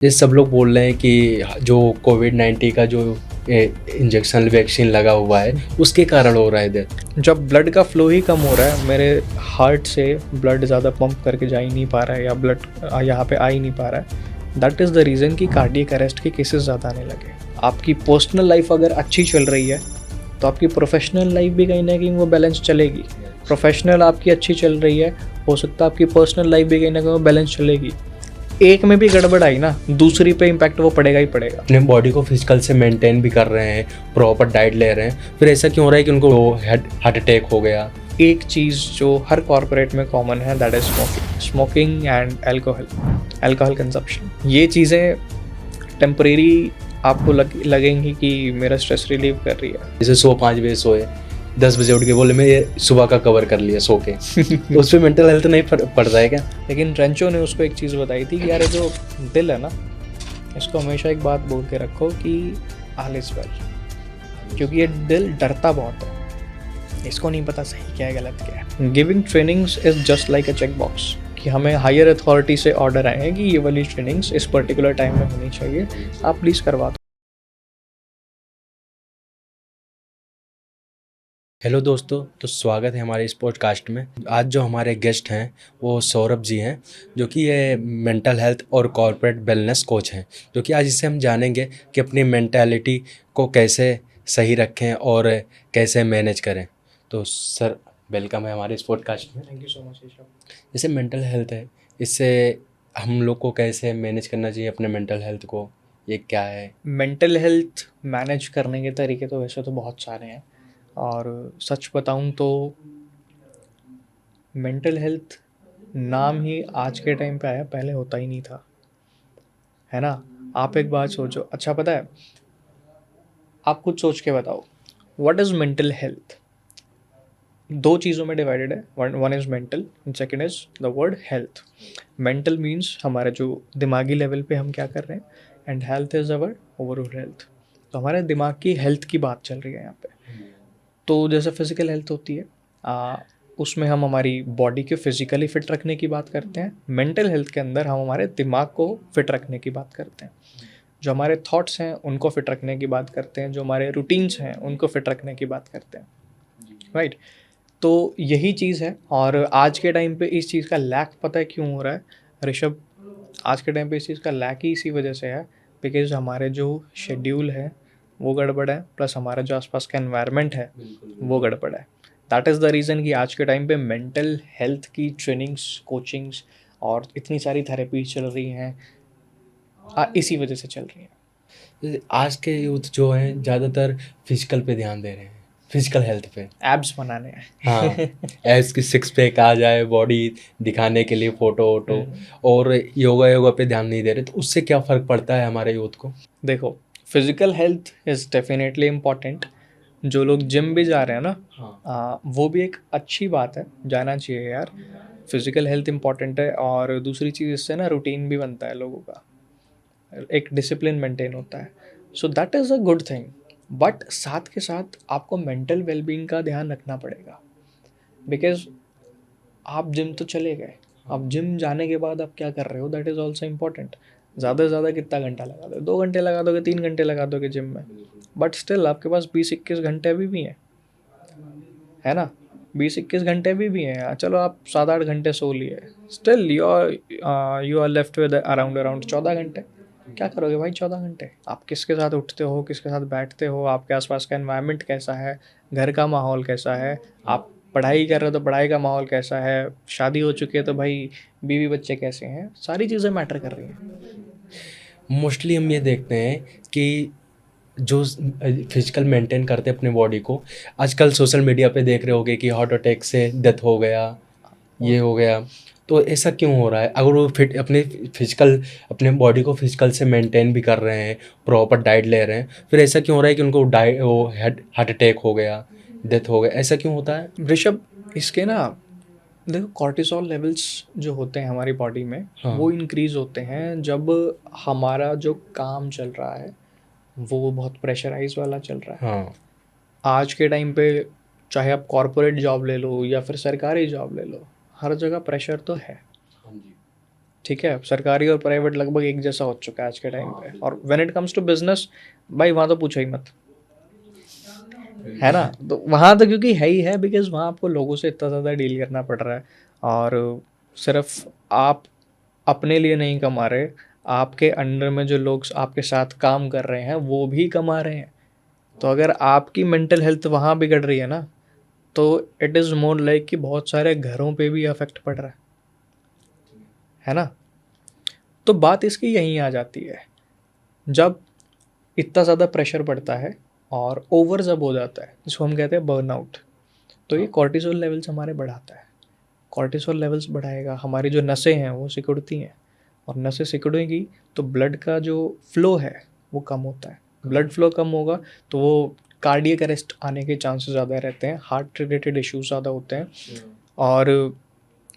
ये सब लोग बोल रहे हैं कि जो कोविड-19 का जो इंजेक्शन वैक्सीन लगा हुआ है उसके कारण हो रहा है डेथ। जब ब्लड का फ्लो ही कम हो रहा है, मेरे हार्ट से ब्लड ज़्यादा पंप करके जा ही नहीं पा रहा है या ब्लड यहाँ पे आ ही नहीं पा रहा है। दैट इज़ द रीज़न कि कार्डियक अरेस्ट के केसेस ज़्यादा आने लगे। आपकी पर्सनल लाइफ अगर अच्छी चल रही है तो आपकी प्रोफेशनल लाइफ भी कहीं ना कहीं वो बैलेंस चलेगी। प्रोफेशनल आपकी अच्छी चल रही है, हो सकता है आपकी पर्सनल लाइफ भी कहीं ना कहीं वो बैलेंस चलेगी। एक में भी गड़बड़ आई ना, दूसरी पे इम्पैक्ट वो पड़ेगा ही पड़ेगा। अपने बॉडी को फिजिकल से मेंटेन भी कर रहे हैं, प्रॉपर डाइट ले रहे हैं, फिर ऐसा क्यों हो रहा है कि उनको हार्ट अटैक हो गया। एक चीज़ जो हर कॉर्पोरेट में कॉमन है, that is smoking and alcohol consumption. ये चीज़ें टेम्परेरी आपको लगेंगी कि मेरा स्ट्रेस रिलीव कर रही है। जैसे 5 बजे सोए, 10 बजे उठ के बोले मैं ये सुबह का कवर कर लिया सो के तो उस पर मेंटल हेल्थ नहीं पड़ता है क्या? लेकिन रेंचो ने उसको एक चीज़ बताई थी कि यार ये जो दिल है ना, इसको हमेशा एक बात बोल के रखो कि ऑल इज वेल, क्योंकि ये दिल डरता बहुत है, इसको नहीं पता सही क्या है गलत क्या है। Giving trainings is just like a check box कि हमें हायर अथॉरिटी से ऑर्डर आए हैं कि ये वाली ट्रेनिंग्स इस पर्टिकुलर टाइम में होनी चाहिए, आप प्लीज़ करवा दो। हेलो दोस्तों, तो स्वागत है हमारे इस पॉडकास्ट में। आज जो हमारे गेस्ट हैं वो सौरभ जी हैं, जो कि ये मेंटल हेल्थ और कॉर्पोरेट वेलनेस कोच हैं, जो कि आज इससे हम जानेंगे कि अपनी मेंटालिटी को कैसे सही रखें और कैसे मैनेज करें। तो सर, वेलकम है हमारे इस पॉडकास्ट में। Thank you so much Rishabh. जैसे मेंटल हेल्थ है, इससे हम लोग को कैसे मैनेज करना चाहिए अपने मेंटल हेल्थ को, ये क्या है? मेंटल हेल्थ मैनेज करने के तरीके तो वैसे तो बहुत सारे हैं, और सच बताऊं तो मेंटल हेल्थ नाम ही आज के टाइम पे आया, पहले होता ही नहीं था, है ना। आप एक बात सोचो, अच्छा पता है, आप खुद सोच के बताओ, व्हाट इज़ मेंटल हेल्थ? दो चीज़ों में डिवाइडेड है, one is mental and second is the word health. Mental means हमारे जो दिमागी लेवल पे हम क्या कर रहे हैं, and health is our overall health. तो हमारे दिमाग की हेल्थ की बात चल रही है यहाँ पे। तो जैसे फिजिकल हेल्थ होती है, उसमें हम हमारी बॉडी को फिजिकली फिट रखने की बात करते हैं। मेंटल हेल्थ के अंदर हम हमारे दिमाग को फिट रखने की बात करते हैं, जो हमारे थॉट्स हैं उनको फिट रखने की बात करते हैं, जो हमारे रूटीन्स हैं उनको फिट रखने की बात करते हैं, राइट। तो यही चीज़ है, और आज के टाइम पे इस चीज़ का लैक पता है क्यों हो रहा है ऋषभ? आज के टाइम पे इस चीज़ का लैक ही इसी वजह से है, बिकॉज हमारे जो शेड्यूल है वो गड़बड़ है, प्लस हमारा जो आसपास का एनवायरनमेंट है वो गड़बड़ है। दैट इज़ द रीज़न कि आज के टाइम पे मेंटल हेल्थ की ट्रेनिंग्स, कोचिंग्स और इतनी सारी थेरेपीज चल रही हैं, इसी वजह से चल रही हैं। आज के यूथ जो हैं ज़्यादातर फिजिकल पे ध्यान दे रहे हैं, फिजिकल हेल्थ पे। एब्स बनाने हैं। हाँ, एब्स की सिक्स पैक आ जाए, बॉडी दिखाने के लिए फोटो वोटो, और योगा पे ध्यान नहीं दे रहे, तो उससे क्या फ़र्क पड़ता है हमारे यूथ को? देखो, physical health is definitely important. जो लोग जिम भी जा रहे हैं ना, वो भी एक अच्छी बात है, जाना चाहिए यार। फिजिकल हेल्थ इम्पॉर्टेंट है, और दूसरी चीज़ इससे ना रूटीन भी बनता है लोगों का, एक डिसिप्लिन मेंटेन होता है। So that is a good thing, but साथ के साथ आपको मेंटल वेलबींग का ध्यान रखना पड़ेगा, बिकॉज आप जिम तो चले गए, अब जिम जाने के बाद आप क्या कर रहे हो, दैट इज़ ऑल्सो इम्पॉर्टेंट। ज़्यादा से ज़्यादा कितना घंटा लगा दोगे? 2 घंटे लगा दोगे, 3 घंटे लगा दोगे जिम में, बट स्टिल आपके पास 20-21 घंटे अभी भी हैं, है ना। 20-21 घंटे भी हैं, चलो आप 7-8 घंटे सो लिए, still you are left with around 14 घंटे। क्या करोगे भाई 14 घंटे? आप किसके साथ उठते हो, किसके साथ बैठते हो, आपके आसपास का एनवायरनमेंट कैसा है, घर का माहौल कैसा है, आप पढ़ाई कर रहे हो तो पढ़ाई का माहौल कैसा है, शादी हो चुकी है तो भाई बीवी बच्चे कैसे हैं, सारी चीज़ें मैटर कर रही हैं। मोस्टली हम ये देखते हैं कि जो फिजिकल मेंटेन करते हैं अपने बॉडी को, आजकल सोशल मीडिया पे देख रहे होगे कि हार्ट अटैक से डेथ हो गया, ये हो गया। तो ऐसा क्यों हो रहा है? अगर वो अपने बॉडी को फिजिकल से मेंटेन भी कर रहे हैं, प्रॉपर डाइट ले रहे हैं, फिर ऐसा क्यों हो रहा है कि उनको हार्ट अटैक हो गया, डेथ हो गया? ऐसा क्यों होता है ऋषभ, इसके ना, देखो, कॉर्टिसोल लेवल्स जो होते हैं हमारी बॉडी में, हाँ। वो इंक्रीज़ होते हैं जब हमारा जो काम चल रहा है वो बहुत प्रेशराइज वाला चल रहा है। हाँ। आज के टाइम पे चाहे आप कॉरपोरेट जॉब ले लो या फिर सरकारी जॉब ले लो, हर जगह प्रेशर तो है, हाँ जी। ठीक है, सरकारी और प्राइवेट लगभग एक जैसा हो चुका है आज के टाइम पे। और when it comes to business, भाई वहाँ तो पूछो ही मत, है ना। तो वहाँ तो क्योंकि है ही है, बिकॉज वहाँ आपको लोगों से इतना ज़्यादा डील करना पड़ रहा है, और सिर्फ आप अपने लिए नहीं कमा रहे, आपके अंडर में जो लोग आपके साथ काम कर रहे हैं वो भी कमा रहे हैं। तो अगर आपकी मेंटल हेल्थ वहाँ बिगड़ रही है ना, तो इट इज़ मोर लाइक कि बहुत सारे घरों पे भी अफेक्ट पड़ रहा है ना। तो बात इसकी यहीं आ जाती है, जब इतना ज़्यादा प्रेशर पड़ता है और ओवर जब हो जाता है, जिसको हम कहते हैं बर्नआउट, तो ये कॉर्टिसोल लेवल्स हमारे बढ़ाता है। कॉर्टिसोल लेवल्स बढ़ाएगा, हमारी जो नसें हैं वो सिकुड़ती हैं, और नसें सिकुड़ेंगी तो ब्लड का जो फ्लो है वो कम होता है। ब्लड फ्लो कम होगा तो वो कार्डियक अरेस्ट आने के चांसेस ज़्यादा रहते हैं, हार्ट रिलेटेड इश्यूज ज़्यादा होते हैं। और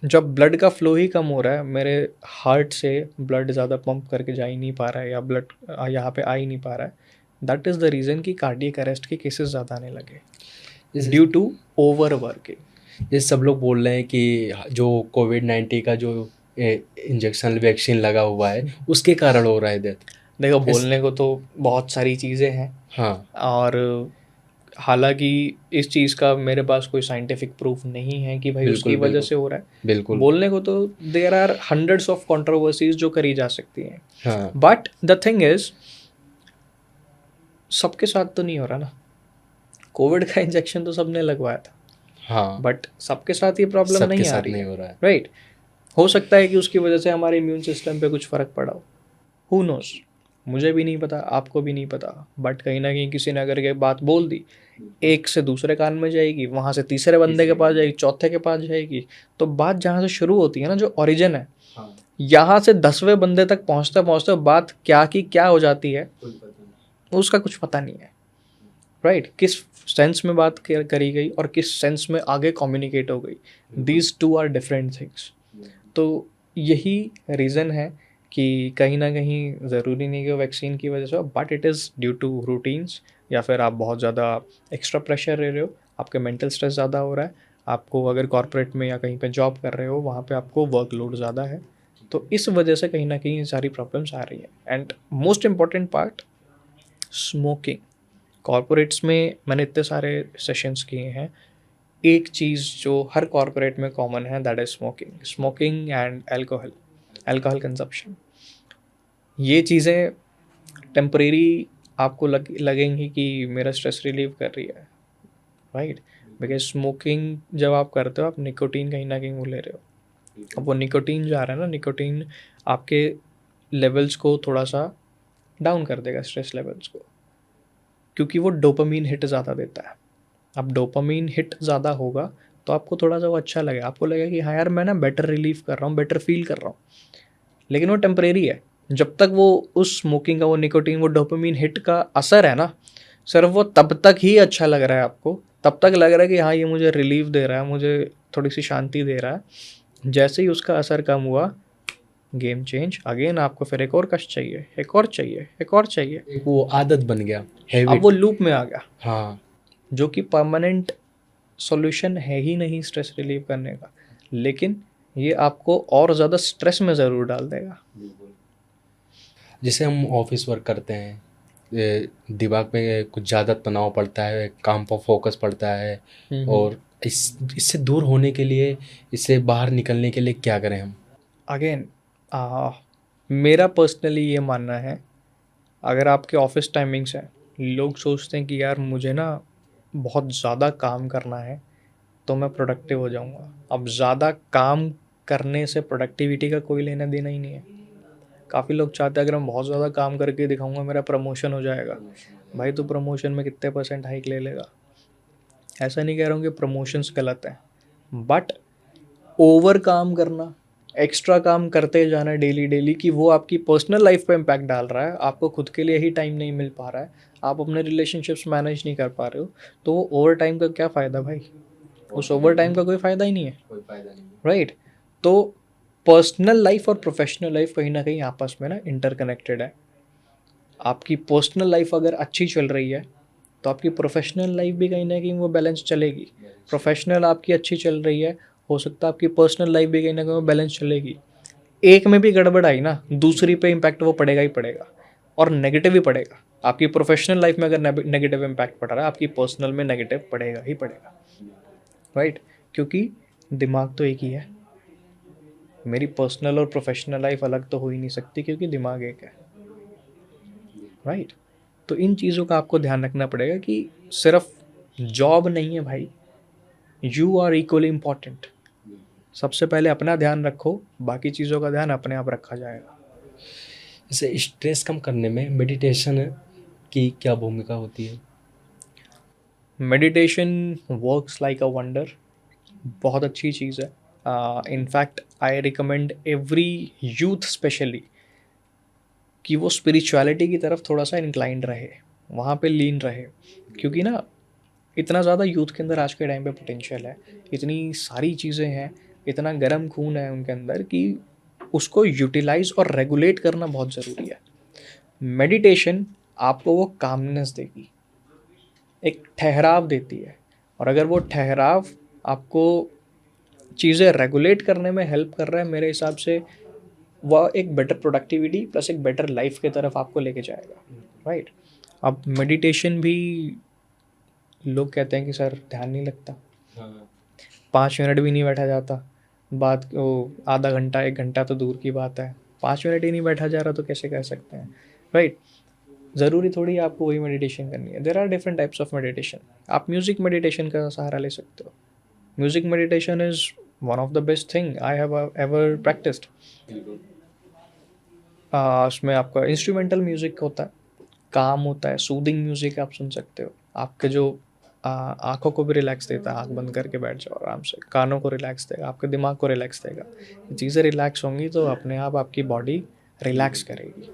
जब ब्लड का फ्लो ही कम हो रहा है, मेरे हार्ट से ब्लड ज़्यादा पंप करके जा ही नहीं पा रहा है, या ब्लड यहाँ पे आ ही नहीं पा रहा है, दैट इज़ द रीज़न कि कार्डियक अरेस्ट के केसेस ज़्यादा आने लगे ड्यू टू ओवर वर्किंग। ये सब लोग बोल रहे हैं कि जो कोविड-19 का जो इंजेक्शन वैक्सीन लगा हुआ है उसके कारण हो रहा है डेथ। देखो, बोलने को तो बहुत सारी चीज़ें हैं, हाँ, और हालांकि इस चीज़ का मेरे पास कोई साइंटिफिक प्रूफ नहीं है कि भाई उसकी बिल्कुल, वजह से हो रहा है। बिल्कुल। बोलने को तो there are hundreds of controversies जो करी जा सकती हैं, हाँ, बट द थिंग इज सबके साथ तो नहीं हो रहा ना। कोविड का इंजेक्शन तो सबने लगवाया था, हाँ, बट सबके साथ ये प्रॉब्लम सबके नहीं आ साथ रही नहीं है, हो रहा है। राइट। हो सकता है कि उसकी वजह से हमारे इम्यून सिस्टम पे कुछ फ़र्क पड़ा हो, हु नोस, मुझे भी नहीं पता, आपको भी नहीं पता, बट कहीं ना कहीं किसी ने अगर ये बात बोल दी, एक से दूसरे कान में जाएगी, वहाँ से तीसरे बंदे के पास जाएगी, चौथे के पास जाएगी, तो बात जहाँ से शुरू होती है ना, जो ओरिजिन है, हाँ, यहाँ से 10वें बंदे तक पहुँचते पहुँचते बात क्या की क्या हो जाती है उसका कुछ पता नहीं है, राइट। किस सेंस में बात करी गई और किस सेंस में आगे कम्युनिकेट हो गई, these two are different things. तो यही रीज़न है कि कहीं ना कहीं ज़रूरी नहीं कि वैक्सीन की वजह से, but it is due to routines, या फिर आप बहुत ज़्यादा एक्स्ट्रा प्रेशर ले रहे हो, आपके मेंटल स्ट्रेस ज़्यादा हो रहा है, आपको अगर कॉर्पोरेट में या कहीं पे जॉब कर रहे हो वहाँ पे आपको वर्कलोड ज़्यादा है, तो इस वजह से कहीं ना कहीं ये सारी प्रॉब्लम्स आ रही हैं। And most important part, smoking. Corporates में मैंने इतने सारे सेशंस किए हैं, एक चीज़ जो हर कॉर्पोरेट में कॉमन है, that is smoking and alcohol consumption. ये चीज़ें टेम्परेरी आपको लगेंगी कि मेरा स्ट्रेस रिलीव कर रही है, राइट, बिकॉज स्मोकिंग जब आप करते हो, आप निकोटीन कहीं ना कहीं वो ले रहे हो। अब वो निकोटीन जा रहा है ना, निकोटीन आपके लेवल्स को थोड़ा सा डाउन कर देगा, स्ट्रेस लेवल्स को, क्योंकि वो डोपामीन हिट ज़्यादा देता है। अब डोपामीन हिट ज़्यादा होगा तो आपको थोड़ा सा वो अच्छा लगेगा, आपको लगेगा कि हाँ यार मैं ना बेटर रिलीव कर रहा हूँ, बेटर फील कर रहा हूँ, लेकिन वो टेम्परेरी है। जब तक वो उस स्मोकिंग का वो निकोटीन, वो डोपामीन हिट का असर है ना, सिर्फ वो तब तक ही अच्छा लग रहा है आपको, तब तक लग रहा है कि हाँ ये मुझे रिलीफ दे रहा है, मुझे थोड़ी सी शांति दे रहा है। जैसे ही उसका असर कम हुआ, गेम चेंज अगेन, आपको फिर एक और कश चाहिए, एक और चाहिए, एक और चाहिए, एक वो आदत बन गया, अब हैबिट। वो लूप में आ गया, हाँ, जो कि परमानेंट सॉल्यूशन है ही नहीं स्ट्रेस रिलीव करने का, लेकिन ये आपको और ज़्यादा स्ट्रेस में ज़रूर डाल देगा। जैसे हम ऑफिस वर्क करते हैं, दिमाग में कुछ ज़्यादा तनाव पड़ता है, काम पर फोकस पड़ता है, और इससे दूर होने के लिए, इससे बाहर निकलने के लिए क्या करें हम? अगेन, मेरा पर्सनली ये मानना है, अगर आपके ऑफिस टाइमिंग्स हैं, लोग सोचते हैं कि यार मुझे ना बहुत ज़्यादा काम करना है तो मैं प्रोडक्टिव हो जाऊंगा। अब ज़्यादा काम करने से प्रोडक्टिविटी का कोई लेना देना ही नहीं है। काफ़ी लोग चाहते हैं अगर मैं बहुत ज़्यादा काम करके दिखाऊंगा मेरा प्रमोशन हो जाएगा। भाई तो प्रमोशन में कितने % हाइक ले लेगा? ऐसा नहीं कह रहा हूँ कि प्रमोशंस गलत है, बट ओवर काम करना, एक्स्ट्रा काम करते जाना डेली डेली, कि वो आपकी पर्सनल लाइफ पे इम्पैक्ट डाल रहा है, आपको खुद के लिए ही टाइम नहीं मिल पा रहा है, आप अपने रिलेशनशिप्स मैनेज नहीं कर पा रहे हो, तो वो ओवर टाइम का क्या फ़ायदा भाई? उस ओवर टाइम का कोई फ़ायदा ही नहीं है, कोई फायदा नहीं। राइट। तो पर्सनल लाइफ और प्रोफेशनल लाइफ कहीं ना कहीं आपस में ना इंटरकनेक्टेड है। आपकी पर्सनल लाइफ अगर अच्छी चल रही है तो आपकी प्रोफेशनल लाइफ भी कहीं ना कहीं वो बैलेंस चलेगी। प्रोफेशनल आपकी अच्छी चल रही है, हो सकता है आपकी पर्सनल लाइफ भी कहीं ना कहीं वो बैलेंस चलेगी। एक में भी गड़बड़ आई ना, दूसरी पे इम्पैक्ट वो पड़ेगा ही पड़ेगा, और नेगेटिव ही पड़ेगा। आपकी प्रोफेशनल लाइफ में अगर नेगेटिव इम्पैक्ट पड़ रहा है, आपकी पर्सनल में नेगेटिव पड़ेगा ही पड़ेगा, राइट? क्योंकि दिमाग तो एक ही है। मेरी पर्सनल और प्रोफेशनल लाइफ अलग तो हो ही नहीं सकती, क्योंकि दिमाग एक है, राइट? तो इन चीज़ों का आपको ध्यान रखना पड़ेगा कि सिर्फ जॉब नहीं है भाई, यू आर इक्वली इम्पॉर्टेंट। सबसे पहले अपना ध्यान रखो, बाकी चीज़ों का ध्यान अपने आप रखा जाएगा। जैसे स्ट्रेस कम करने में मेडिटेशन की क्या भूमिका होती है? Meditation works like a wonder, बहुत अच्छी चीज़ है। In fact I recommend every youth specially कि वो स्पिरिचुअलिटी की तरफ थोड़ा सा इंक्लाइंड रहे, वहाँ पे लीन रहे, क्योंकि ना इतना ज़्यादा यूथ के अंदर आज के टाइम पे पोटेंशियल है, इतनी सारी चीज़ें हैं, इतना गर्म खून है उनके अंदर कि उसको यूटिलाइज और रेगुलेट करना बहुत ज़रूरी है। मेडिटेशन आपको वो कामनेस देगी, एक ठहराव देती है, और अगर वो ठहराव आपको चीज़ें रेगुलेट करने में हेल्प कर रहा है, मेरे हिसाब से वह एक बेटर प्रोडक्टिविटी प्लस एक बेटर लाइफ की तरफ आपको लेके जाएगा, राइट? अब मेडिटेशन भी लोग कहते हैं कि सर ध्यान नहीं लगता, हाँ, 5 मिनट भी नहीं बैठा जाता, बात वो आधा घंटा 1 घंटा तो दूर की बात है, 5 मिनट ही नहीं बैठा जा रहा तो कैसे कर सकते हैं, राइट? ज़रूरी थोड़ी आपको वही मेडिटेशन करनी है, there are different types of meditation. आप म्यूज़िक मेडिटेशन का सहारा ले सकते हो। Music meditation is one of the best thing I have ever practised. उसमें आपका इंस्ट्रूमेंटल म्यूज़िक होता है, काम होता है, सूदिंग म्यूज़िक आप सुन सकते हो, आपके जो आँखों को भी रिलैक्स देता है, आँख बंद करके बैठ जाओ आराम से, कानों को रिलैक्स देगा, आपके दिमाग को रिलैक्स देगा। ये चीज़ें रिलैक्स होंगी तो अपने आप आपकी बॉडी रिलैक्स करेगी।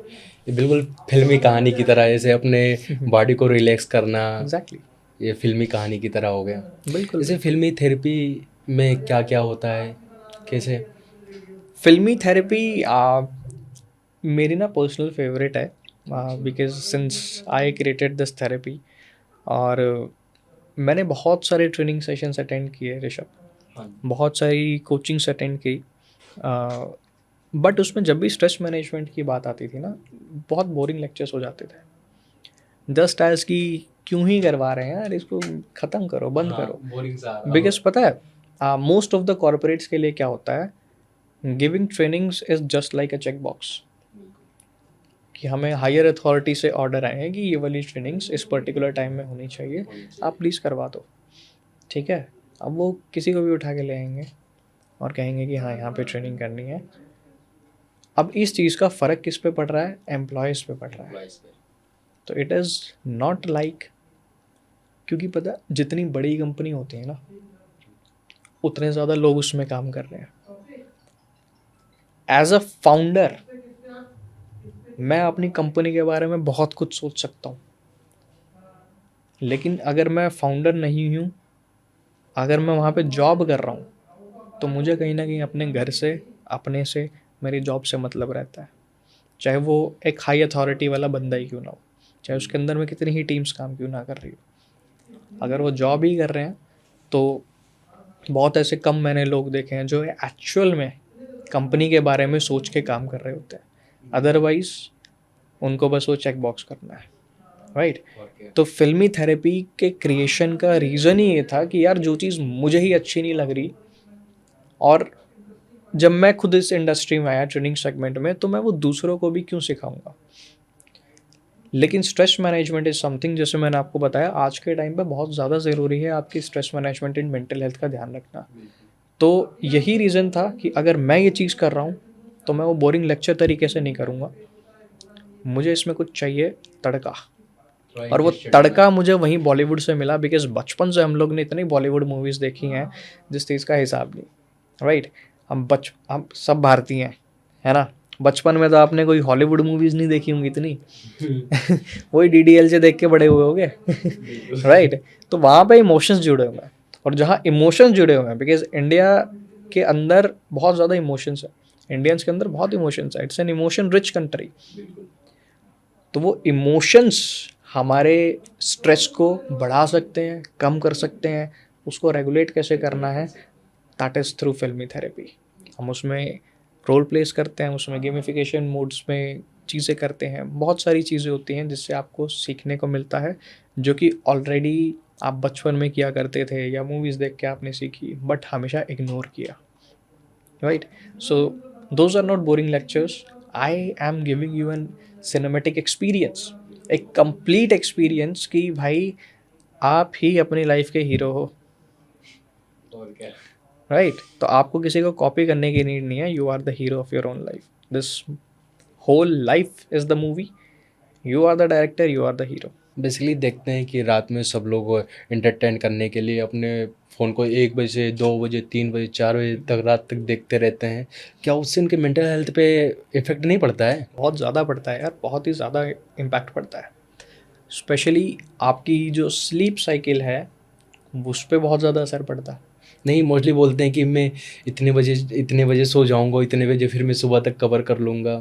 ये बिल्कुल फिल्मी कहानी की तरह, जैसे अपने बॉडी को रिलैक्स करना, एग्जैक्टली, ये फिल्मी कहानी की तरह हो गया। बिल्कुल। जैसे फिल्मी थेरेपी में क्या क्या होता है, कैसे? फिल्मी थेरेपी मेरी ना पर्सनल फेवरेट है, because since I created this therapy, और मैंने बहुत सारे ट्रेनिंग सेशंस अटेंड किए ऋषभ, बहुत सारी कोचिंग्स अटेंड की, बट उसमें जब भी स्ट्रेस मैनेजमेंट की बात आती थी ना, बहुत बोरिंग लेक्चर्स हो जाते थे। जस्ट एज कि क्यों ही करवा रहे हैं यार, इसको ख़त्म करो, बंद करो। बोरिंग सा बिकॉज पता है मोस्ट ऑफ द कॉरपोरेट्स के लिए क्या होता है, giving trainings is just like a check box, कि हमें हायर अथॉरिटी से ऑर्डर आए हैं कि ये वाली ट्रेनिंग्स इस पर्टिकुलर टाइम में होनी चाहिए, आप प्लीज़ करवा दो, ठीक है? अब वो किसी को भी उठा के ले आएंगे और कहेंगे कि हाँ यहाँ पे ट्रेनिंग करनी है। अब इस चीज़ का फ़र्क किस पे पड़ रहा है? एम्प्लॉयज़ पे पड़ रहा है। तो इट इज़ नॉट लाइक, क्योंकि पता जितनी बड़ी कंपनी होती है ना, उतने ज़्यादा लोग उसमें काम कर रहे हैं। एज अ फाउंडर मैं अपनी कंपनी के बारे में बहुत कुछ सोच सकता हूँ, लेकिन अगर मैं फाउंडर नहीं हूँ, अगर मैं वहाँ पे जॉब कर रहा हूँ, तो मुझे कहीं ना कहीं अपने घर से, अपने से, मेरी जॉब से मतलब रहता है, चाहे वो एक हाई अथॉरिटी वाला बंदा ही क्यों ना हो, चाहे उसके अंदर में कितनी ही टीम्स काम क्यों ना कर रही हो। अगर वो जॉब ही कर रहे हैं तो बहुत ऐसे कम मैंने लोग देखे हैं जो एक्चुअल में कंपनी के बारे में सोच के काम कर रहे होते हैं, अदरवाइज उनको बस वो चेक बॉक्स करना है, राइट? तो फिल्मी थेरेपी के क्रिएशन का रीज़न ही ये था कि यार जो चीज़ मुझे ही अच्छी नहीं लग रही, और जब मैं खुद इस इंडस्ट्री में आया ट्रेनिंग सेगमेंट में, तो मैं वो दूसरों को भी क्यों सिखाऊंगा। लेकिन स्ट्रेस मैनेजमेंट इज़ समथिंग, जैसे मैंने आपको बताया, आज के टाइम पे बहुत ज़्यादा ज़रूरी है आपकी stress management in mental health का ध्यान रखना। तो यही रीज़न था कि अगर मैं ये चीज़ कर रहा हूँ तो मैं वो बोरिंग लेक्चर तरीके से नहीं करूँगा, मुझे इसमें कुछ चाहिए तड़का, और वो तड़का मुझे वहीं बॉलीवुड से मिला, बिकॉज बचपन से हम लोग ने इतनी बॉलीवुड मूवीज़ देखी हैं जिस चीज़ का हिसाब नहीं, राइट? हम सब भारतीय हैं, है ना? बचपन में तो आपने कोई हॉलीवुड मूवीज़ नहीं देखी होंगी इतनी वही DDL से देख के बड़े हुए होगे राइट? तो वहाँ पे इमोशंस जुड़े हुए हैं, और जहाँ इमोशंस जुड़े हुए हैं, बिकॉज इंडिया के अंदर बहुत ज़्यादा इमोशंस है, इंडियंस के अंदर बहुत इमोशंस है, it's an emotion rich country. तो वो इमोशंस हमारे स्ट्रेस को बढ़ा सकते हैं, कम कर सकते हैं। उसको रेगुलेट कैसे करना है, दैट इज़ थ्रू फिल्मी थेरेपी। हम उसमें रोल प्लेस करते हैं उसमें, गेमिफिकेशन मोड्स में चीज़ें करते हैं, बहुत सारी चीज़ें होती हैं जिससे आपको सीखने को मिलता है, जो कि ऑलरेडी आप बचपन में किया करते थे या मूवीज़ देख के आपने सीखी बट हमेशा इग्नोर किया, right? So those are not boring lectures, I am giving you an cinematic experience, एक कंप्लीट एक्सपीरियंस कि भाई आप ही अपनी लाइफ के हीरो हो, और क्या। राइट? तो आपको किसी को कॉपी करने की नीड नहीं है, you are the hero of your own life, this whole life is the movie, you are the director, you are the hero. Basically देखते हैं कि रात में सब लोग एंटरटेन करने के लिए अपने फ़ोन को 1 बजे, 2 बजे, 3 बजे, 4 बजे तक रात तक देखते रहते हैं। क्या उससे उनके मेंटल हेल्थ पे इफ़ेक्ट नहीं पड़ता है? बहुत ज़्यादा पड़ता है यार, बहुत ही ज़्यादा इम्पैक्ट पड़ता है, स्पेशली आपकी जो स्लीप साइकिल है उस पर बहुत ज़्यादा असर पड़ता है। नहीं, मोस्टली बोलते हैं कि मैं इतने बजे सो जाऊँगा, इतने बजे फिर मैं सुबह तक कवर कर लूँगा।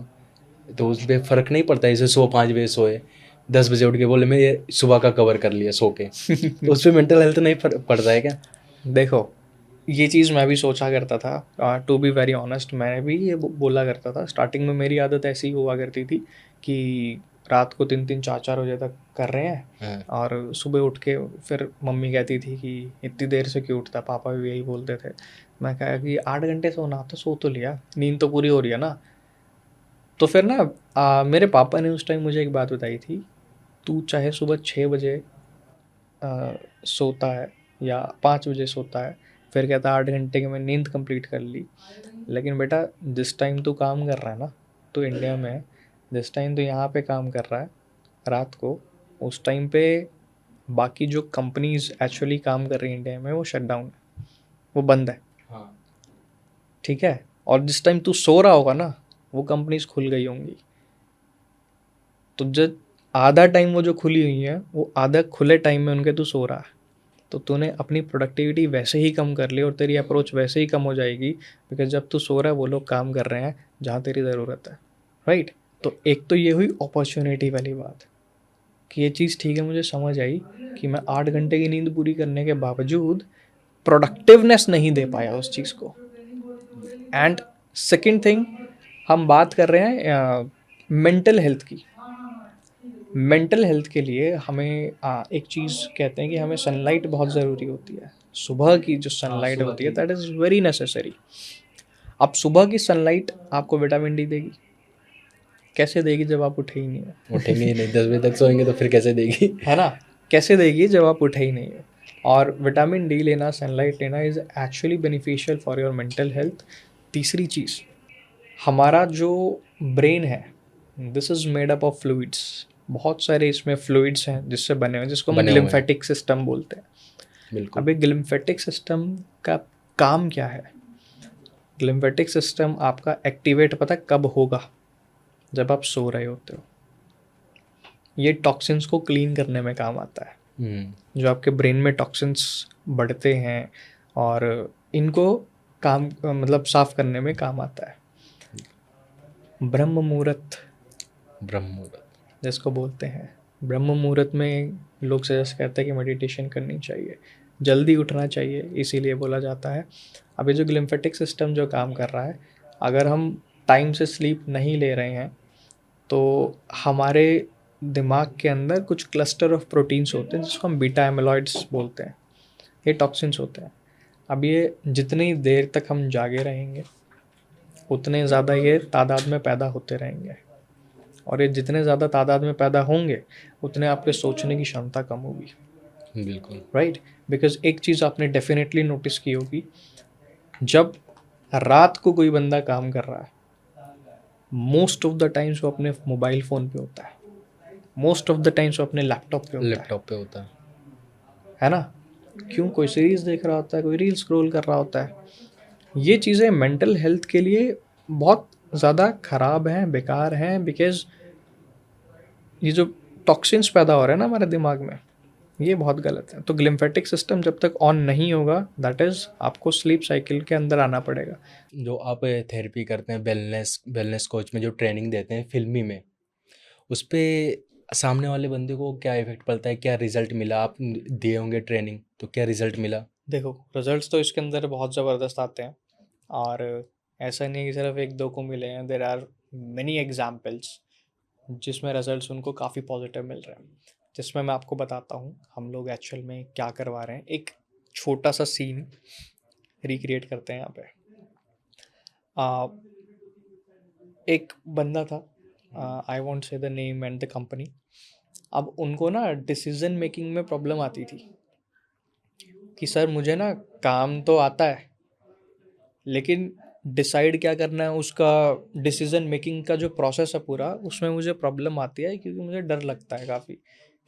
तो उस पे फ़र्क नहीं पड़ता है, जैसे सुबह 5 बजे सोए, 10 बजे उठ के बोले मैं ये सुबह का कवर कर लिया सो के। तो उस पे मेंटल हेल्थ नहीं फ़र्क पड़ता है क्या? देखो, ये चीज़ मैं भी सोचा करता था, टू बी वेरी ऑनेस्ट, मैंने भी ये बोला करता था। स्टार्टिंग में मेरी आदत ऐसी हुआ करती थी कि रात को 3-3, 4-4 बजे तक कर रहे हैं हाँ। और सुबह उठ के फिर मम्मी कहती थी कि इतनी देर से क्यों उठता, पापा भी यही बोलते थे। मैं कहा कि 8 घंटे सोना तो सो तो लिया, नींद तो पूरी हो रही है ना। तो फिर ना मेरे पापा ने उस टाइम मुझे एक बात बताई थी, तू चाहे सुबह 6 बजे सोता है या 5 बजे सोता है, फिर कहता 8 घंटे की मैं नींद कंप्लीट कर ली, लेकिन बेटा जिस टाइम तू काम कर रहा है ना, तो इंडिया में है, जिस टाइम तो यहाँ पे काम कर रहा है रात को, उस टाइम पे बाकी जो कंपनीज एक्चुअली काम कर रही है इंडिया में वो शट डाउन है, वो बंद है, हाँ। ठीक है? और जिस टाइम तू सो रहा होगा ना, वो कंपनीज खुल गई होंगी। तो जब आधा टाइम वो जो खुली हुई है, वो आधा खुले टाइम में उनके तू सो रहा है, तो तूने अपनी प्रोडक्टिविटी वैसे ही कम कर ली और तेरी अप्रोच वैसे ही कम हो जाएगी, बिकॉज जब तू सो रहा है वो लोग काम कर रहे हैं जहाँ तेरी ज़रूरत है, राइट? तो एक तो ये हुई अपॉर्चुनिटी वाली बात कि ये चीज़ ठीक है, मुझे समझ आई कि मैं 8 घंटे की नींद पूरी करने के बावजूद प्रोडक्टिवनेस नहीं दे पाया उस चीज़ को। एंड सेकेंड थिंग, हम बात कर रहे हैं मेंटल हेल्थ की। मेंटल हेल्थ के लिए हमें एक चीज़ कहते हैं कि हमें सनलाइट बहुत ज़रूरी होती है। सुबह की जो सनलाइट सुबह होती है की। That is very necessary. अब सुबह की सनलाइट आपको विटामिन डी देगी, कैसे देगी जब आप उठे ही नहीं हो? उठेंगे ही नहीं, 10 बजे तक सोएंगे तो फिर कैसे देगी? है ना? कैसे देगी जब आप उठे ही नहीं हो? और विटामिन डी लेना, सनलाइट लेना is actually beneficial for your mental health. तीसरी चीज़, हमारा जो ब्रेन है, this is made up of fluids. बहुत सारे इसमें फ्लूइड्स हैं जिससे बने हुए हैं, जिसको हम बने हुए हैं। ग्लिम्फेटिक सिस्टम बोलते हैं। बिल्कुल। अब ये ग्लिम्फेटिक सिस्टम का काम क्या है? ग्लिम्फेटिक सिस्टम आपका एक्टिवेट पता है कब होगा? जब आप सो रहे होते हो। ये टॉक्सिन्स को क्लीन करने में काम आता है। जो आपके ब्रेन में टॉक्सिन्स बढ़ते हैं और इनको काम मतलब साफ करने में काम आता है। ब्रह्म मुहूर्त ब्रह्म मुहूर्त। जिसको बोलते हैं, ब्रह्म मुहूर्त में लोग सजेस्ट करते हैं कि मेडिटेशन करनी चाहिए, जल्दी उठना चाहिए, इसीलिए बोला जाता है। अभी जो ग्लिम्फेटिक सिस्टम जो काम कर रहा है, अगर हम टाइम से स्लीप नहीं ले रहे हैं तो हमारे दिमाग के अंदर कुछ क्लस्टर ऑफ प्रोटीन्स होते हैं जिसको हम बीटा एमिलॉइड्स बोलते हैं, ये टॉक्सिन्स होते हैं। अब ये जितनी देर तक हम जागे रहेंगे उतने ज़्यादा ये तादाद में पैदा होते रहेंगे, और ये जितने ज़्यादा तादाद में पैदा होंगे उतने आपके सोचने की क्षमता कम होगी, बिल्कुल। राइट? बिकॉज एक चीज़ आपने डेफिनेटली नोटिस की होगी, जब रात को कोई बंदा काम कर रहा है, मोस्ट ऑफ द टाइम्स वो अपने मोबाइल फ़ोन पे होता है, मोस्ट ऑफ द टाइम्स वो अपने लैपटॉप पे होता लैपटॉप पे होता है। है ना? क्यों? कोई सीरीज़ देख रहा होता है, कोई रील स्क्रॉल कर रहा होता है। ये चीज़ें मेंटल हेल्थ के लिए बहुत ज़्यादा ख़राब हैं, बेकार हैं, बिकॉज़ ये जो टॉक्सिन्स पैदा हो रहे हैं ना हमारे दिमाग में, ये बहुत गलत है। तो ग्लिम्फेटिक सिस्टम जब तक ऑन नहीं होगा, दैट इज़ आपको स्लीप साइकिल के अंदर आना पड़ेगा। जो आप थेरेपी करते हैं, वेलनेस कोच में जो ट्रेनिंग देते हैं फिल्मी में, उस पे सामने वाले बंदे को क्या इफ़ेक्ट पड़ता है? क्या रिज़ल्ट मिला? आप दिए होंगे ट्रेनिंग, तो क्या रिज़ल्ट मिला? देखो, रिजल्ट्स तो इसके अंदर बहुत ज़बरदस्त आते हैं, और ऐसा नहीं है कि सिर्फ एक दो को मिले हैं, देर आर मेनी एग्जाम्पल्स जिसमें रिजल्ट्स उनको काफ़ी पॉजिटिव मिल रहे हैं। जिसमें मैं आपको बताता हूँ हम लोग एक्चुअल में क्या करवा रहे हैं। एक छोटा सा सीन रिक्रिएट करते हैं यहाँ पे। आ, एक बंदा था, आई वॉन्ट से the name and the company. अब उनको ना डिसीजन मेकिंग में प्रॉब्लम आती थी कि सर मुझे ना काम तो आता है, लेकिन डिसाइड क्या करना है उसका, डिसीजन मेकिंग का जो प्रोसेस है पूरा, उसमें मुझे प्रॉब्लम आती है क्योंकि मुझे डर लगता है काफ़ी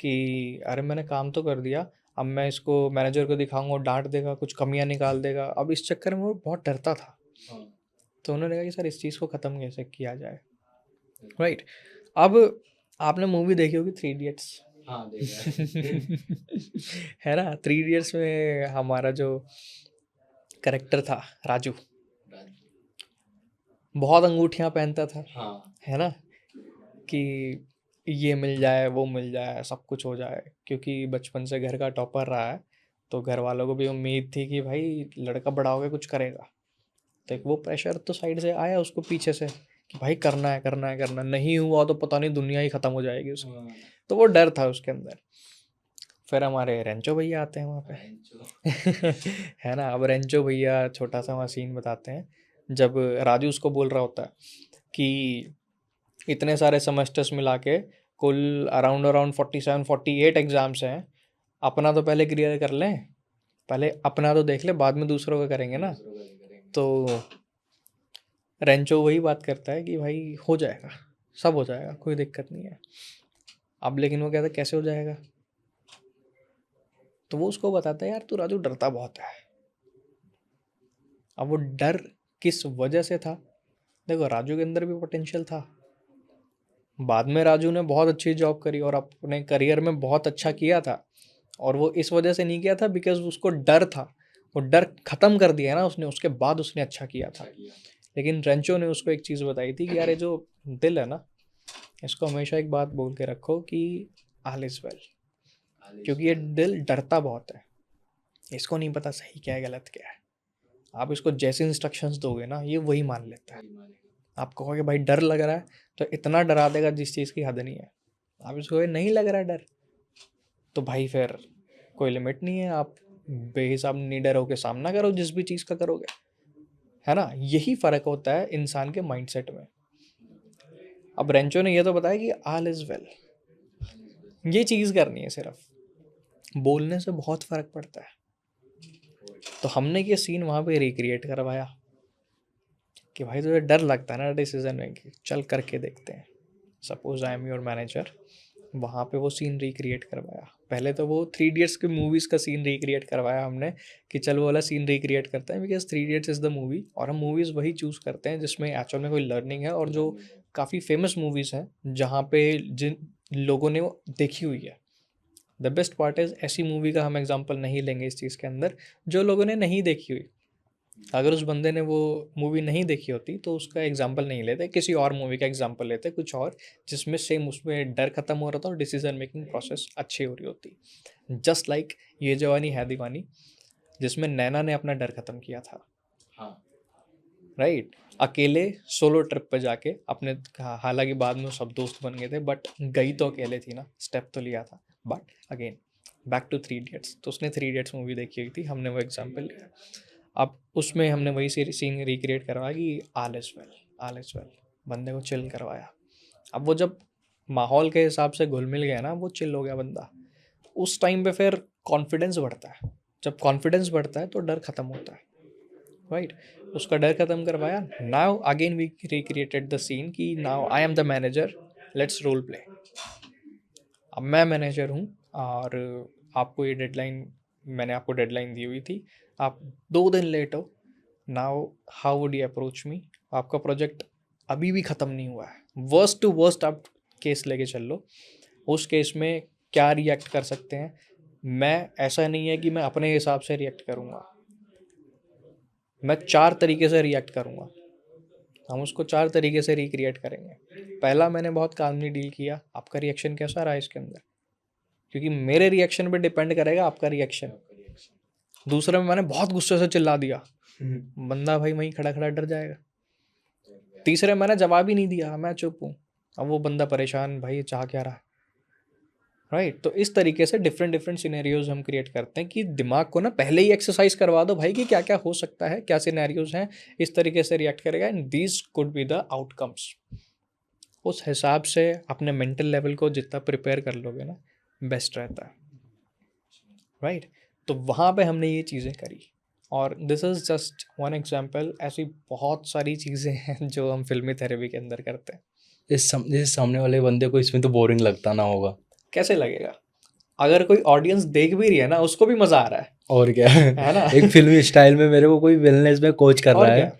कि अरे मैंने काम तो कर दिया, अब मैं इसको मैनेजर को दिखाऊंगा, डांट देगा, कुछ कमियां निकाल देगा। अब इस चक्कर में वो बहुत डरता था। हाँ, तो उन्होंने कहा कि सर इस चीज़ को ख़त्म कैसे किया जाए। राइट। अब आपने मूवी देखी होगी थ्री इडियट्स। हाँ देखा है। है ना, थ्री इडियट्स में हमारा जो करेक्टर था राजू, बहुत अंगूठियां पहनता था, हाँ है ना, कि ये मिल जाए वो मिल जाए सब कुछ हो जाए, क्योंकि बचपन से घर का टॉपर रहा है। तो घर वालों को भी उम्मीद थी कि भाई लड़का बड़ा होकर कुछ करेगा। तो एक वो प्रेशर तो साइड से आया उसको पीछे से कि भाई करना है करना है करना है, नहीं हुआ तो पता नहीं दुनिया ही खत्म हो जाएगी उसकी। हाँ, तो वो डर था उसके अंदर। फिर हमारे रेंचो भैया आते हैं वहाँ पे। है ना, अब रेंचो भैया छोटा सा वहाँ सीन बताते हैं जब राजू उसको बोल रहा होता है कि इतने सारे सेमेस्टर्स मिला के कुल अराउंड अराउंड 47 48 एग्जाम्स हैं, अपना तो पहले क्लियर कर लें, पहले अपना तो देख ले, बाद में दूसरों का करेंगे ना। तो रेंचो वही बात करता है कि भाई हो जाएगा, सब हो जाएगा, कोई दिक्कत नहीं है। अब लेकिन वो कहता है कैसे हो जाएगा, तो वो उसको बताता है यार तू राजू डरता बहुत है। अब वो डर किस वजह से था, देखो राजू के अंदर भी पोटेंशियल था। बाद में राजू ने बहुत अच्छी जॉब करी और अपने करियर में बहुत अच्छा किया था, और वो इस वजह से नहीं किया था बिकॉज उसको डर था। वो डर खत्म कर दिया ना उसने, उसके बाद उसने अच्छा किया था। लेकिन रेंचो ने उसको एक चीज़ बताई थी कि यार ये जो दिल है ना, इसको हमेशा एक बात बोल के रखो कि ऑल इज वेल, क्योंकि ये दिल डरता बहुत है, इसको नहीं पता सही क्या है गलत क्या है। आप इसको जैसे इंस्ट्रक्शंस दोगे ना ये वही मान लेता है। आप कहोगे भाई डर लग रहा है तो इतना डरा देगा जिस चीज़ की हद नहीं है। आप इसको कहोगे नहीं लग रहा है डर, तो भाई फिर कोई लिमिट नहीं है, आप बेहिसाब निडर होकर सामना करो जिस भी चीज़ का करोगे। है ना, यही फ़र्क होता है इंसान के माइंडसेट में। अब रेंचो ने ये तो बताया कि ऑल इज़ वेल, ये चीज़ करनी है सिर्फ, बोलने से बहुत फ़र्क पड़ता है। तो हमने ये सीन वहाँ पे रिक्रिएट करवाया कि भाई तुझे डर लगता है ना डिसीजन में, कि चल करके देखते हैं, suppose I am your manager. वहाँ पे वो सीन रिक्रिएट करवाया। पहले तो वो थ्री इडियट्स की मूवीज़ का सीन रिक्रिएट करवाया हमने कि चल वो वाला सीन रिक्रिएट करते हैं, because three idiots is the movie, और हम मूवीज़ वही चूज़ करते हैं जिसमें एक्चुअल में कोई लर्निंग है, और जो काफ़ी फेमस मूवीज़ हैं जहाँ पे जिन लोगों ने वो देखी हुई है। द बेस्ट पार्ट इज़ ऐसी मूवी का हम एग्जाम्पल नहीं लेंगे इस चीज़ के अंदर जो लोगों ने नहीं देखी हुई। अगर उस बंदे ने वो मूवी नहीं देखी होती तो उसका एग्जाम्पल नहीं लेते, किसी और मूवी का एग्जाम्पल लेते, कुछ और जिसमें सेम उसमें डर खत्म हो रहा था और डिसीजन मेकिंग प्रोसेस अच्छी हो रही होती। जस्ट लाइक ये जवानी है दीवानी, जिसमें नैना ने अपना डर खत्म किया था। हाँ राइट, अकेले सोलो ट्रिप पे जाके अपने, हालांकि बाद में सब दोस्त बन गए थे, बट गई तो अकेले थी ना, स्टेप तो लिया था। But again back to Three Idiots, तो उसने थ्री इडियट्स मूवी देखी हुई थी, हमने वो एग्जाम्पल लिया। अब उसमें हमने वही सीन रिक्रिएट करवाया कि all is well, all is well, बंदे को चिल करवाया। अब वो जब माहौल के हिसाब से घुल मिल गया ना, वो चिल हो गया बंदा। उस टाइम पे फिर कॉन्फिडेंस बढ़ता है, जब कॉन्फिडेंस बढ़ता है तो डर खत्म होता है। राइट, उसका डर खत्म करवाया। Now again we recreated the scene कि now I am the manager, let's role play. अब मैं मैनेजर हूँ और आपको ये डेडलाइन, मैंने आपको डेडलाइन दी हुई थी, आप 2 दिन लेट हो। Now how would you approach me, आपका प्रोजेक्ट अभी भी ख़त्म नहीं हुआ है, वर्स्ट टू वर्स्ट आप केस लेके चल लो। उस केस में क्या रिएक्ट कर सकते हैं, मैं ऐसा नहीं है कि मैं अपने हिसाब से रिएक्ट करूँगा, मैं 4 तरीके से रिएक्ट करूँगा। हम उसको 4 तरीके से रिक्रिएट करेंगे। पहला, मैंने बहुत कामली डील किया, आपका रिएक्शन कैसा रहा इसके अंदर, क्योंकि मेरे रिएक्शन पे डिपेंड करेगा आपका रिएक्शन। दूसरे में मैंने बहुत गुस्से से चिल्ला दिया, बंदा भाई वहीं खड़ा खड़ा डर जाएगा। तीसरे मैंने जवाब ही नहीं दिया, मैं चुप हूँ। अब वो बंदा परेशान, भाई चाह क्या रहा है, राइट। तो इस तरीके से डिफरेंट डिफरेंट सिनेरियोज हम क्रिएट करते हैं कि दिमाग को ना पहले ही एक्सरसाइज करवा दो भाई कि क्या क्या हो सकता है, क्या सिनेरियोज हैं, इस तरीके से रिएक्ट करेगा, and these could be the outcomes. उस हिसाब से अपने मेंटल लेवल को जितना प्रिपेयर कर लोगे ना, बेस्ट रहता है, राइट। तो वहाँ पे हमने ये चीज़ें करी, और this is just one example. ऐसी बहुत सारी चीज़ें हैं जो हम फिल्मी थेरेपी के अंदर करते हैं। इस सामने वाले बंदे को इसमें तो बोरिंग लगता ना होगा। कैसे लगेगा? अगर कोई ऑडियंस देख भी रही है ना, उसको भी मज़ा आ रहा है और क्या है ना? एक फिल्मी स्टाइल में मेरे को कोई वेलनेस में कोच कर और रहा क्या, है,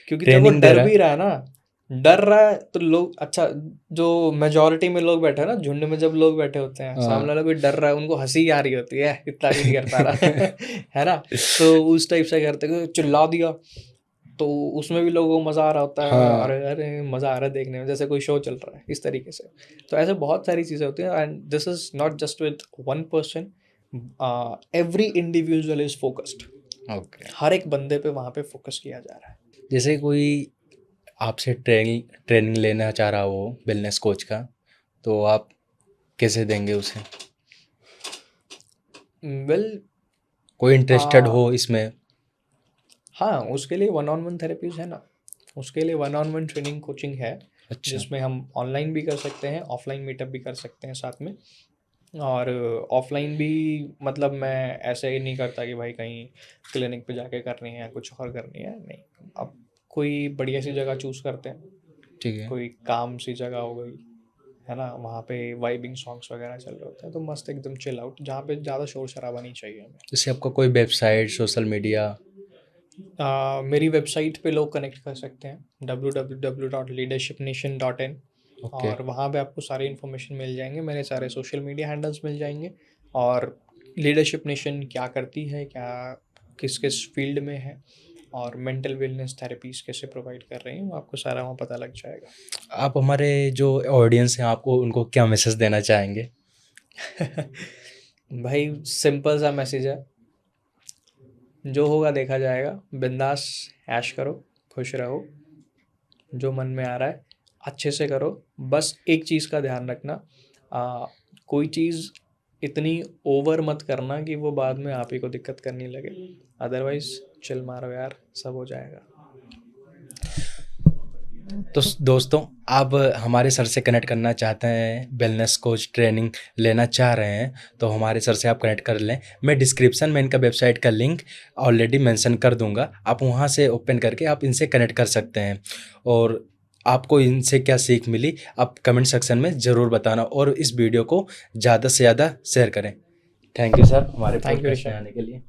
क्योंकि जब वो ट्रेनिंग दे डर रहा भी है। रहा है ना, डर रहा है तो लोग, अच्छा जो मेजोरिटी में लोग बैठे हैं ना, झुंड में जब लोग बैठे होते हैं, सामने हाँ। वाला कोई डर रहा है, उनको हंसी आ रही होती है, इतना भी नहीं कर पा रहा है ना, तो उस टाइप से करते हैं, चिल्ला दिया तो उसमें भी लोगों को मज़ा आ रहा होता है, हाँ। अरे अरे मज़ा आ रहा है देखने में, जैसे कोई शो चल रहा है, इस तरीके से। तो ऐसे बहुत सारी चीज़ें होती हैं, and this is not just with one person, every individual is focused. Okay. हर एक बंदे पे वहाँ पे फोकस किया जा रहा है। जैसे कोई आपसे ट्रेनिंग लेना चाह रहा हो वेलनेस कोच का, तो आप कैसे देंगे उसे? वेल, कोई इंटरेस्टेड हो इसमें? हाँ, उसके लिए वन ऑन वन थेरेपीज है ना, उसके लिए one on one training coaching है, अच्छा। जिसमें हम ऑनलाइन भी कर सकते हैं, ऑफलाइन मीटअप भी कर सकते हैं साथ में। और ऑफलाइन भी, मतलब मैं ऐसे ही नहीं करता कि भाई कहीं क्लिनिक पे जाके करनी है, कुछ और करनी है, नहीं। अब कोई बढ़िया सी जगह चूज़ करते हैं, ठीक है। कोई काम सी जगह हो गई, है ना, वहाँ पे वाइबिंग सॉन्ग्स वगैरह चल रहे होते हैं, तो मस्त एकदम चिल आउट, जहाँ पे ज़्यादा शोर शराबा नहीं चाहिए हमें। जैसे आपका कोई वेबसाइट, सोशल मीडिया? मेरी वेबसाइट पे लोग कनेक्ट कर सकते हैं, www.leadershipnation.in, ओके। और वहाँ पे आपको सारी इन्फॉर्मेशन मिल जाएंगे, मेरे सारे सोशल मीडिया हैंडल्स मिल जाएंगे, और लीडरशिप नेशन क्या करती है, क्या किस किस फील्ड में है, और मेंटल वेलनेस थेरेपीज कैसे प्रोवाइड कर रही हैं, वो आपको सारा वहाँ पता लग जाएगा। आप हमारे जो ऑडियंस हैं आपको उनको क्या मैसेज देना चाहेंगे? भाई सिंपल सा मैसेज है, जो होगा देखा जाएगा, बिंदास ऐश करो, खुश रहो, जो मन में आ रहा है अच्छे से करो। बस एक चीज़ का ध्यान रखना, कोई चीज़ इतनी ओवर मत करना कि वो बाद में आप ही को दिक्कत करने लगे, अदरवाइज चिल मारो यार, सब हो जाएगा। तो दोस्तों, आप हमारे सर से कनेक्ट करना चाहते हैं, वेलनेस कोच ट्रेनिंग लेना चाह रहे हैं, तो हमारे सर से आप कनेक्ट कर लें। मैं डिस्क्रिप्शन में इनका वेबसाइट का लिंक ऑलरेडी मेंशन कर दूंगा, आप वहां से ओपन करके आप इनसे कनेक्ट कर सकते हैं। और आपको इनसे क्या सीख मिली आप कमेंट सेक्शन में ज़रूर बताना, और इस वीडियो को ज़्यादा से ज़्यादा शेयर करें। थैंक यू सर हमारे थैंक यू पॉडकास्ट में ऋषभ। आने के लिए।